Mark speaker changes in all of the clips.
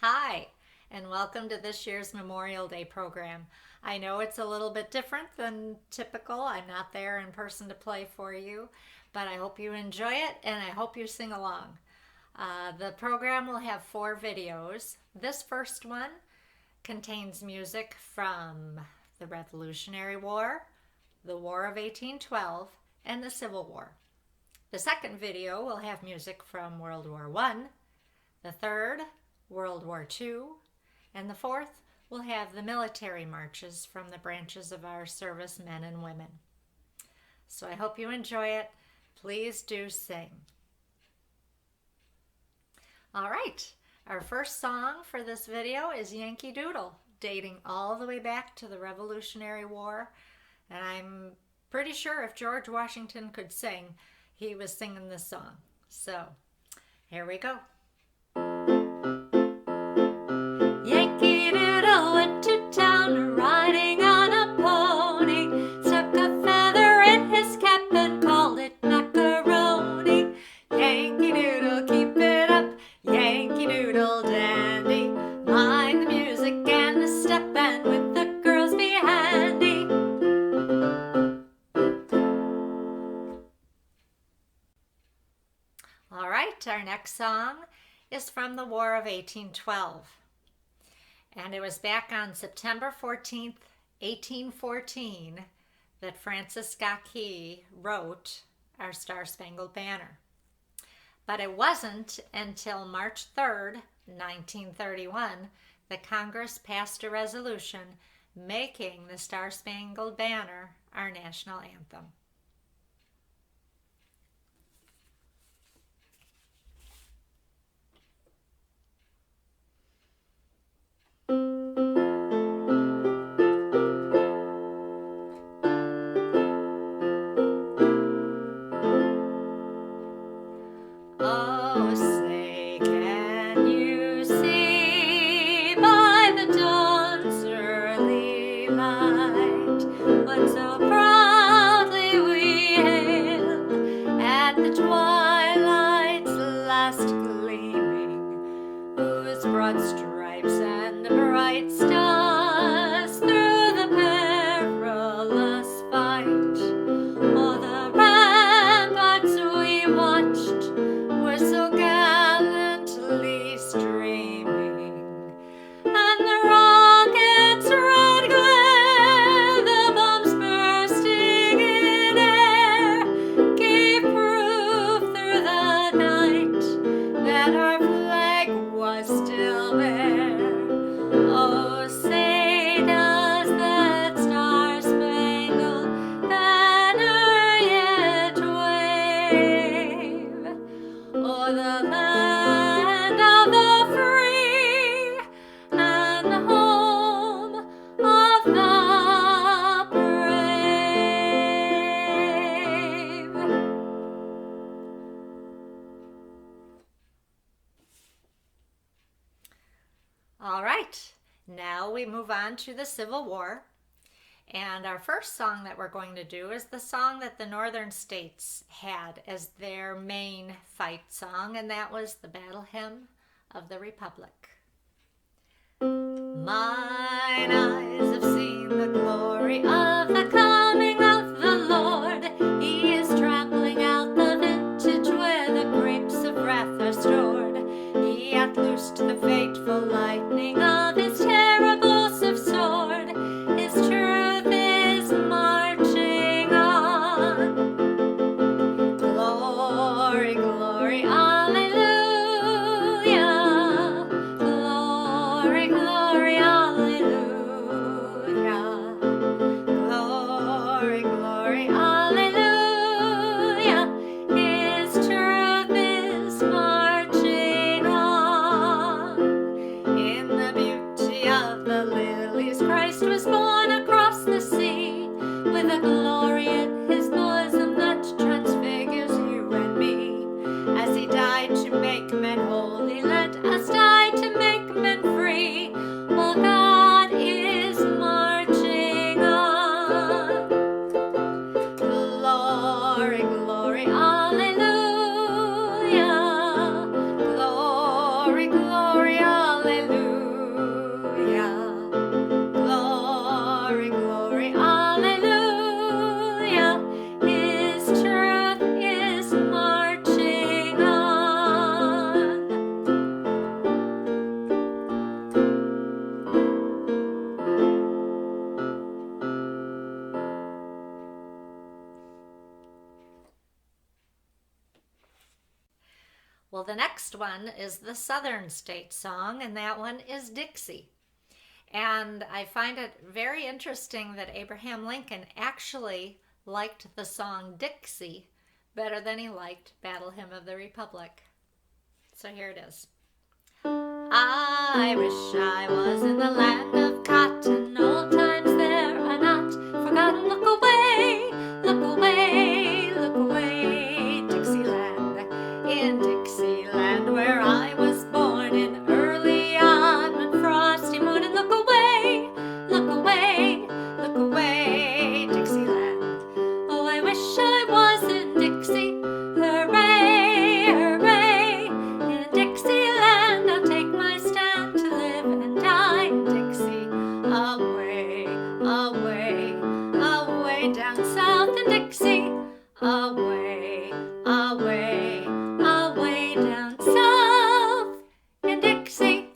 Speaker 1: Hi, and welcome to this year's Memorial Day program. I know it's a little bit different than typical. I'm not there in person to play for you, but I hope you enjoy it and I hope you sing along. The program will have 4 videos. This first one contains music from the Revolutionary War, the War of 1812, and the Civil War. The second video will have music from World War I, the third, World War II, and the fourth will have the military marches from the branches of our service men and women. So I hope you enjoy it. Please do sing. All right, our first song for this video is Yankee Doodle, dating all the way back to the Revolutionary War. And I'm pretty sure if George Washington could sing, he was singing this song. So here we go. Yankee Doodle went to town riding on a pony, stuck a feather in his cap and called it macaroni. Yankee Doodle, keep it up, Yankee Doodle dandy. Mind the music and the step, and with the girls be handy. All right, our next song is from the War of 1812. And it was back on September 14th, 1814, that Francis Scott Key wrote our Star-Spangled Banner. But it wasn't until March 3rd, 1931, that Congress passed a resolution making the Star-Spangled Banner our national anthem. Oh, say, can you see by the dawn's early light what so proudly we hailed at the twilight's last gleaming, whose broad stripes and bright stars through the perilous fight o'er the ramparts we watched were so gallantly streaming, and the rocket's red glare, the bombs bursting in air, gave proof through the night that our flag was still there. Oh, say does that star-spangled banner yet wave o'er the land of the free and the home of the brave? All right, now we move on to the Civil War. And our first song that we're going to do is the song that the northern states had as their main fight song, and that was the Battle Hymn of the Republic. Mine eyes have seen the glory of the coming of the Lord. He is trampling out the vintage where the grapes of wrath are stored. He hath loosed the fateful lightning of his terrible sword. His truth is marching on. Glory, glory, alleluia. Glory, glory, alleluia. Glory, glory, alleluia. His truth is marching on. Well, the next one is the Southern State song, and that one is Dixie. And I find it very interesting that Abraham Lincoln actually liked the song Dixie better than he liked Battle Hymn of the Republic. So here it is. I wish I was in the land of cotton, old times there are not forgotten. Look away, look away, look away, Dixieland, in Dixieland where I was born in early on one frosty morning. Look away, look away, look away, Dixieland. Oh, I wish I was in Dixie. Hooray, hooray, in Dixieland I'll take my stand to live and die in Dixie. Away, away, away down south in Dixie. Away, away, away down south in Dixie.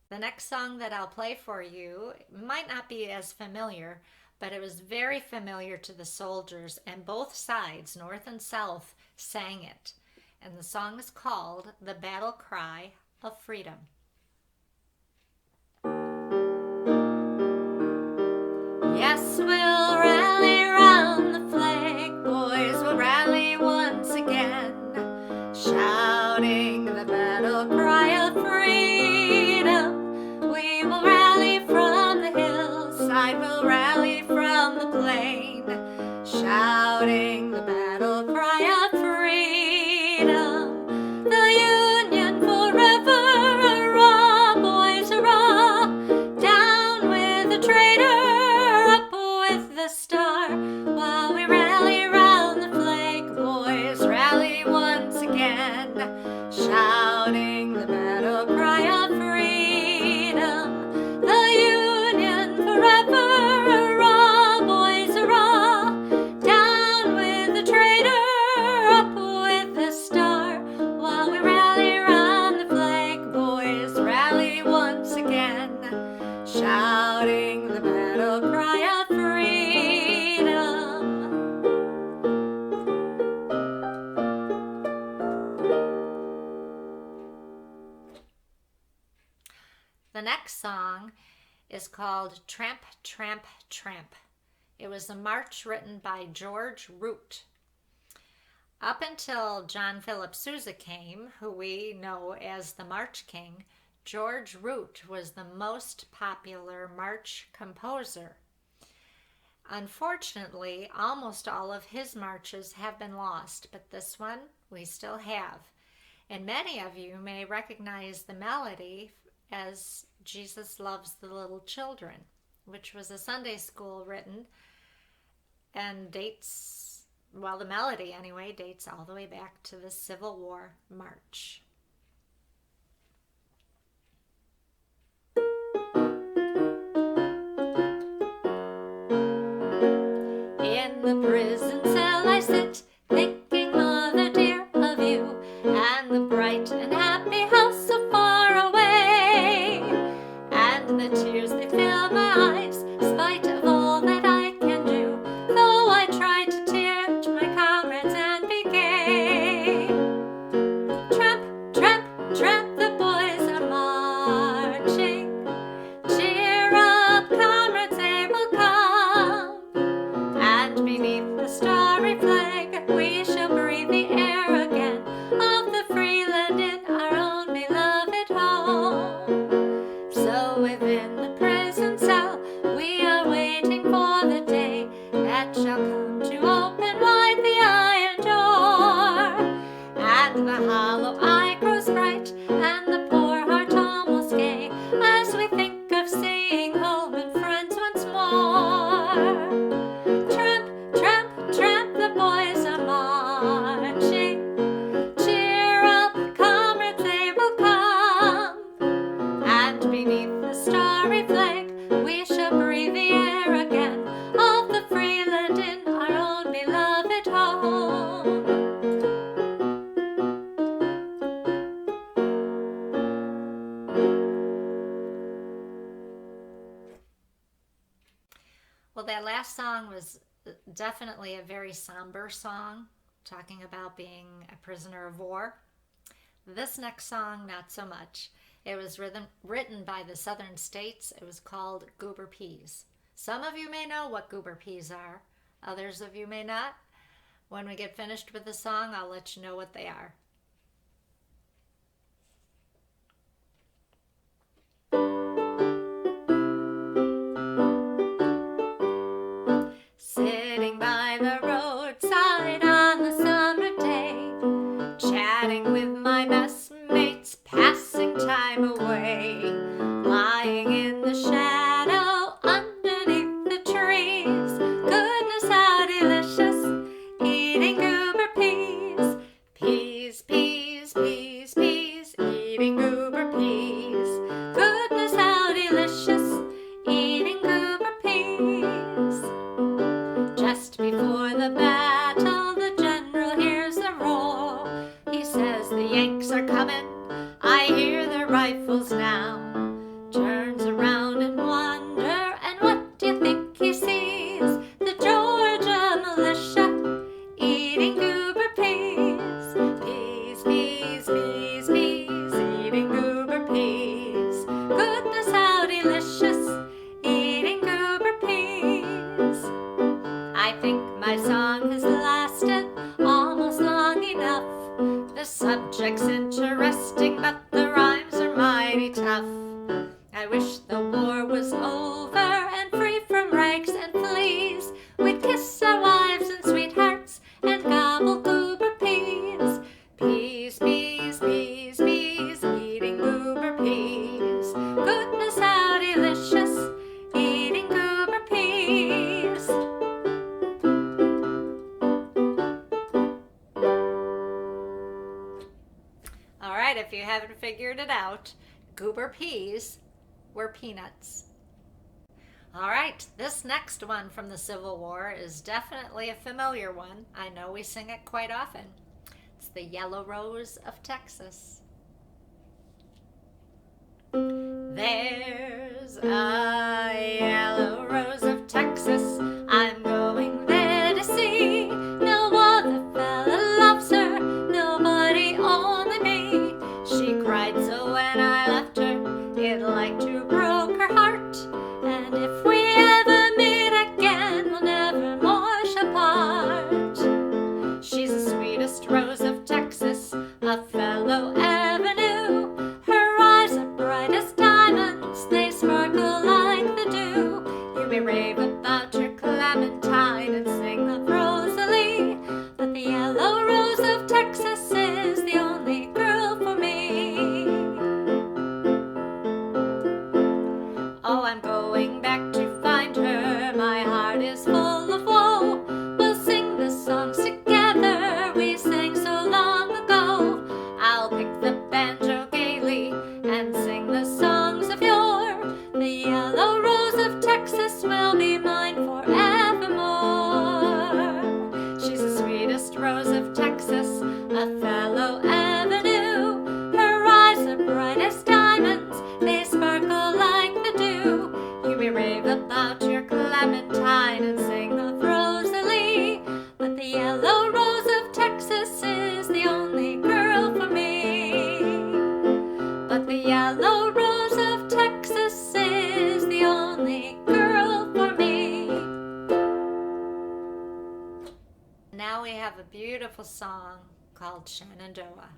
Speaker 1: The next song that I'll play for you might not be as familiar, but it was very familiar to the soldiers, and both sides, North and South, sang it. And the song is called The Battle Cry of Freedom. Yes, we'll rally round the flag, boys, we'll rally once again, shouting the battle cry of freedom. We will rally from the hillside, we'll rally from the plain, shouting the battle cry of freedom. The Union forever, hurrah, boys, hurrah, down with the traitor, up with the star, while we rally round the flag, boys, rally once again, shouting the battle cry of freedom. The Union forever, hurrah, boys, hurrah, down with the traitor, up with the star, while we rally round the flag, boys, rally once again, shouting the battle cry of freedom. The next song is called Tramp, Tramp, Tramp. It was a march written by George Root. Up until John Philip Sousa came, who we know as the March King, George Root was the most popular march composer. Unfortunately, almost all of his marches have been lost, but this one we still have. And many of you may recognize the melody as Jesus Loves the Little Children, which was a Sunday school written and dates, well, the melody anyway, dates all the way back to the Civil War march. In the prison cell I sit, thinking, Mother dear, of you, and the bright and happy house so far away, and the tears they fill my eyes, spite of all that I can do, though I try to teach my comrades and be gay. Tramp, tramp, tramp, the boys are marching. Cheer up, comrades, they will come. And beneath the starry flag we shall breathe the air again of the free land in our own beloved home. So within the prison cell we are waiting for the day that shall come to open wide the iron door, and the hollow eye grows bright and the poor heart almost gay as we think of seeing home and friends once more. Tramp, tramp, tramp, the boys are marching. Cheer up, comrades, they will come. And beneath the starry flag we shall breathe the air again of the free land in our own beloved home. Well, that last song was definitely a very somber song, talking about being a prisoner of war. This next song, not so much. It was written by the Southern States. It was called Goober Peas. Some of you may know what goober peas are, others of you may not. When we get finished with the song, I'll let you know what they are. Sitting by the roadside on the summer day, chatting with my messmates, passing time away, lying in the shadow underneath the trees. Goodness, how delicious, eating goober peas. Peas, peas, peas, peas, eating goober peas. Goodness, how delicious, eating goober peas. Just before the battle, the general hears a roar. He says the Yanks are coming, I hear their rifles now. Turns around and wonder, and what do you think he sees? The Georgia militia eating goober peas. Peas, peas, peas, peas, eating goober peas. Goodness, how delicious, eating goober peas. I think my song has lasted almost long enough. The subject's interesting, but the rhymes are mighty tough. I wish the war was over and free from rags and fleas. We'd kiss our wives and sweethearts and gobble goober peas. Peas, peas, peas, peas, eating goober peas. Goodness, how delicious, eating goober peas. All right, if you haven't figured it out, goober peas were peanuts. All right, this next one from the Civil War is definitely a familiar one. I know we sing it quite often. It's the Yellow Rose of Texas. There's a yellow rose of Texas I'm going there to see. No other fella loves her, nobody, only me. She cried so when I left her, it like to broke her heart. And if we ever meet again, we'll never more shall part. She's the sweetest rose of Texas, a fellow ever knew. Her eyes are bright as diamonds, they sparkle like the dew. You may rave about your clementine and sing of Rosalie, but the yellow rose of Texas is the only girl for me. Oh, I'm going back to find her, my heart is full of woe. We'll sing the songs together we sang so long ago. I'll pick the banjo gaily and sing the songs of yore. The yellow rose of Texas will be mine forevermore. She's the sweetest rose of Texas, a fellow ever knew. Her eyes are bright as diamonds, they sparkle like the dew. You may rave about your clementine and sing of Rosalie, but the yellow rose of Texas is the only girl for me. But the yellow rose of Texas is the only girl for me. Now we have a beautiful song called Shenandoah.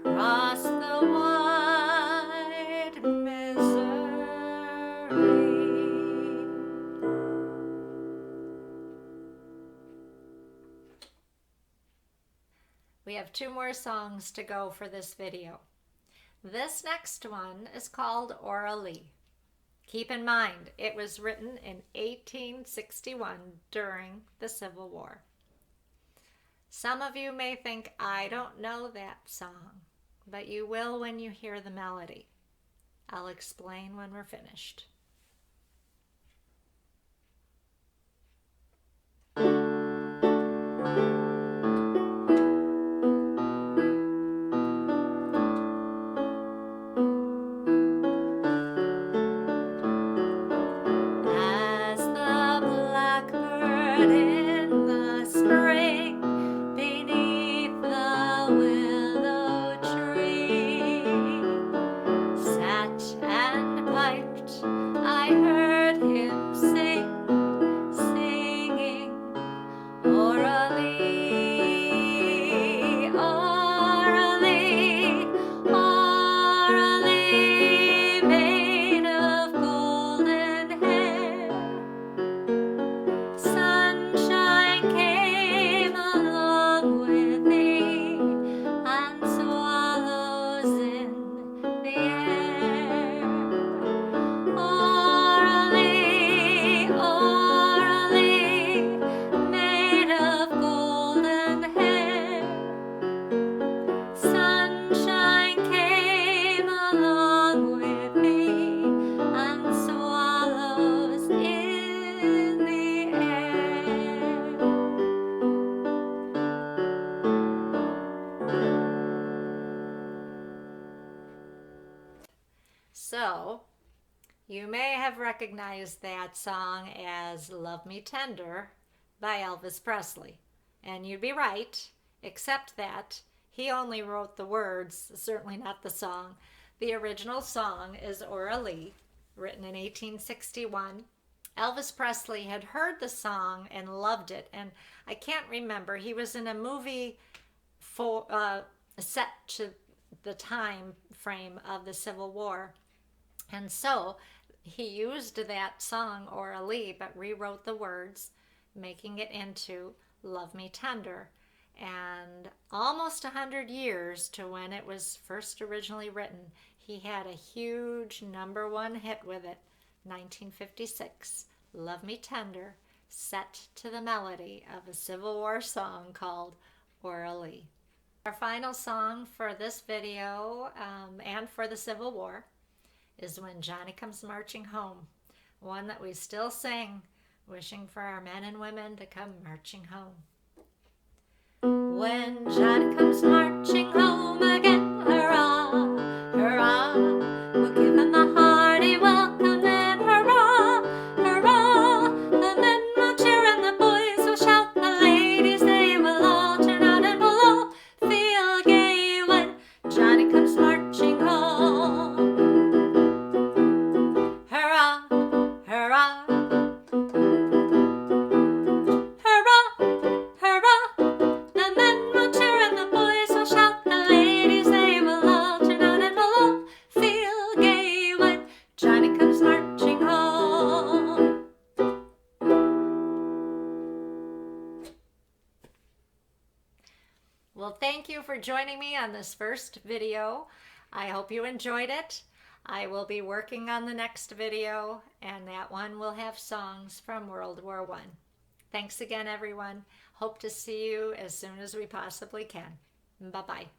Speaker 1: across the wide Missouri. We have 2 more songs to go for this video. This next one is called Aura Lee. Keep in mind, it was written in 1861 during the Civil War. Some of you may think I don't know that song, but you will when you hear the melody. I'll explain when we're finished. As the blackbird in the spring beneath the willow tree sat and piped, I heard him singing, Aura Lee, Aura Lee, Aura Lee, made of golden hair. Sunshine came along with me, and swallows in the air. Aura Lee, made of golden hair. Sunshine came along with me, and swallows in the air. So, you may have recognized that song as Love Me Tender by Elvis Presley. And you'd be right, except that he only wrote the words, certainly not the song. The original song is Aura Lee, written in 1861. Elvis Presley had heard the song and loved it, and I can't remember. He was in a movie set to the time frame of the Civil War, and so he used that song, Aura Lee, but rewrote the words, making it into Love Me Tender. And almost 100 years to when it was first originally written, he had a huge #1 hit with it, 1956, Love Me Tender, set to the melody of a Civil War song called Aura Lee. Our final song for this video and for the Civil War is When Johnny Comes Marching Home, one that we still sing, wishing for our men and women to come marching home. When Johnny comes marching home again, hurrah, hurrah, we'll give him a hearty welcome and hurrah, hurrah, the men will cheer and the boys will shout, the ladies they will all turn out and we'll all feel gay when Johnny comes marching home. Hurrah, hurrah, hurrah, hurrah, the men will cheer and the boys will shout, the ladies they will all turn out and we'll all feel gay when Johnny comes marching home. Well, thank you for joining me on this first video. I hope you enjoyed it. I will be working on the next video, and that one will have songs from World War I. Thanks again, everyone. Hope to see you as soon as we possibly can. Bye-bye.